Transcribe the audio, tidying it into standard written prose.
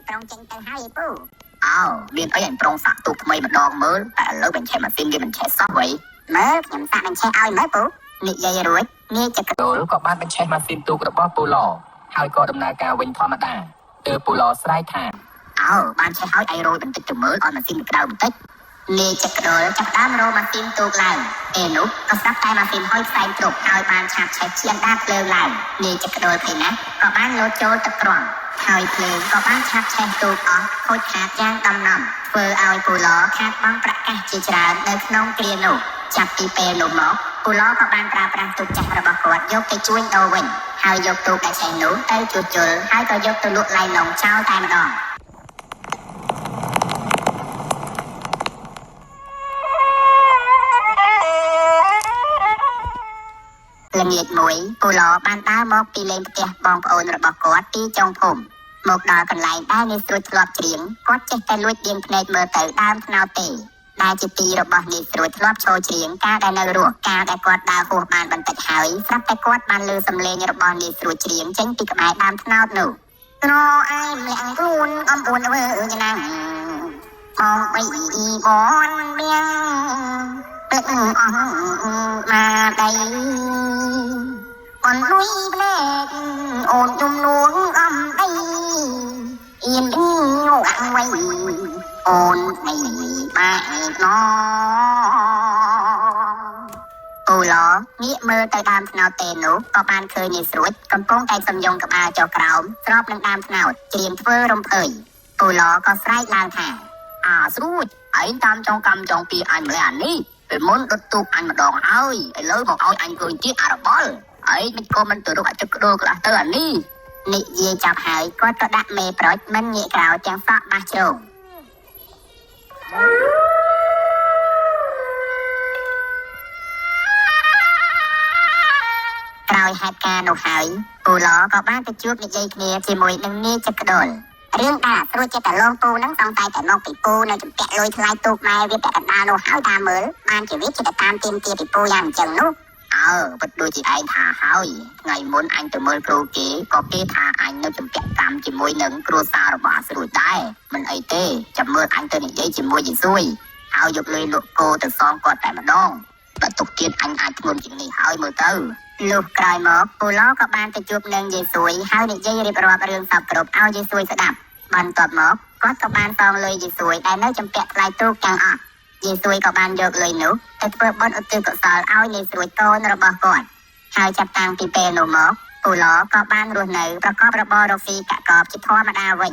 ប្រងចេញទៅហើយពូអោមានអីអញប្រងសាក់ទូកថ្មីម្ដងមើលតែឥឡូវបញ្ឆេះម៉ាស៊ីនវាមិនឆេះសោះវ៉ៃមើលខ្ញុំសាក់បញ្ឆេះឲ្យមើលពូនិយាយរួចនាយចក្រដុលក៏បានបញ្ឆេះម៉ាស៊ីនទូករបស់ពូឡហើយក៏ដំណើរការវិញធម្មតាទើបពូឡស្រែកថាអោបានឆេះឲ្យឯងរយបន្តិចទៅមើលឲ្យម៉ាស៊ីនក្តៅបន្តិចនាយចក្រដុលចាប់ដើមរកម៉ាស៊ីនទូកឡើងពេលនោះក៏ស្ដាប់តែម៉ាស៊ីនហុយផ្សែងទ្រុបហើយបានឆាប់ឆេះឈាមដាភ្លើងឡើងនាយចក្រដុលឃើញណាក៏បានលោតចូលទឹកក្រំហើយភ្លើងក៏បានឆាប់ឆេះទូកអស់ខូចខាតយ៉ាងដំណំធ្វើឲ្យពូឡខាតបង់ប្រកាសជាច្រើននៅក្នុងគ្រានោះចាប់ពីពេលនោះមកពូឡក៏បានប្រើប្រាស់ទូកចាស់របស់គាត់យកទៅជួញដូរវិញហើយយកទូកដែលឆេះនោះទៅជួសជុលហើយក៏យកទៅលក់ឡៃឡុងចោលតែម្ដងល្ងាចមួយពូឡបានដើរមកពីលេងផ្ទះបងប្អូនរបស់គាត់ពីចុងភូមិមកដល់កន្លែងដែលនាយស្រួចធ្លាប់ច្រៀងគាត់ចេះតែលួចដៀងភ្នែកមើលទៅដើមត្នោតទេដែលជាទីរបស់នាយស្រួចធ្លាប់ឈរច្រៀងការដែលនៅរស់ការដែលគាត់ដើរហួសបានបន្តិចហើយស្រាប់តែគាត់បានលើសំឡេងរបស់នាយស្រួចច្រៀងចេញពីក្បែរដើមត្នោតនោះត្រអែមលាក់ខ្លួនអំអួនវើឆ្នាំងបងបីបនមៀងទឹកអស់មកដៃអូនលុយភ្នែកអូនជំនួងអំដីអៀនអ៊ីអាំងវៃអូននៃបែកណអូឡងាកមើលទៅដើមត្នោតទេនោះក៏បានឃើញនាយស្រួចកំពុងតែសំយងក្បាលចុះក្រោមស្របនឹងដើមត្នោតច្រៀងធ្វើរំភើយអូឡក៏ស្រែកឡើងថាស្រួចឯងតាមចុងកម្មចុងពីអញម្លេះអានេះពេលមុនដុតទូកអញម្ដងហើយឥឡូវមកឲ្យអញឃើញទៀតអារបល់ឯងមិនក៏មិនទៅរកអាចឹកក្តូលខ្លះទៅអានេះនិយាយចាប់ហើយគាត់ក៏ដាក់មេប្រូចមិនងាកក្រោយទាំងសក់បាសជ្រងក្រោយហេតុការណ៍នោះហើយពូឡក៏បានទៅជួបនិយាយគ្នាជាមួយនឹងនាយចក្រដុលរឿងដែលស្រួលចិត្តតែលងពូនឹងសង្ស័យតែមកពីពូនៅចំពាក់លុយថ្លៃទូកម៉ែវាពាក់កណ្ដាលនោះហើយតាមមើលបានជាវាចិត្តតាមទៀមទាពីពូយ៉ាងអញ្ចឹងនោះពិតដូចជាឯងថាហើយថ្ងៃមុនអញទៅមើលគ្រូគេក៏គេថាអញនៅចំពាក់កម្មជាមួយនឹងគ្រួសាររបស់ស្រួយដែរមិនអីទេចាំមើលអញទៅនិយាយជាមួយយីស៊ួយហើយយកលុយលក់គោទៅសងគាត់តែម្ដងបើទុកទៀតអញអាចធ្ងន់ជាងនេះហើយមើលទៅលុះក្រោយមកពូឡក៏បានទៅជួបនឹងយីស៊ួយហើយនិយាយរៀបរាប់រឿងសពគ្រប់ឲ្យយីស៊ួយស្ដាប់បន្ទាប់មកគាត់ក៏បានសងលុយយីស៊ួយដែលនៅចំពាក់ថ្លៃទូកទាំងអស់យីស៊ួយក៏បានយកលុយនោះទៅធ្វើបុណ្យឧទ្ទិសកុសលឲ្យនាយស្រួចកូនរបស់គាត់ហើយចាប់តាំងពីពេលនោះមកពូឡក៏បានរស់នៅប្រកបរបររកស៊ីកាក់កបជាធម្មតាវិញ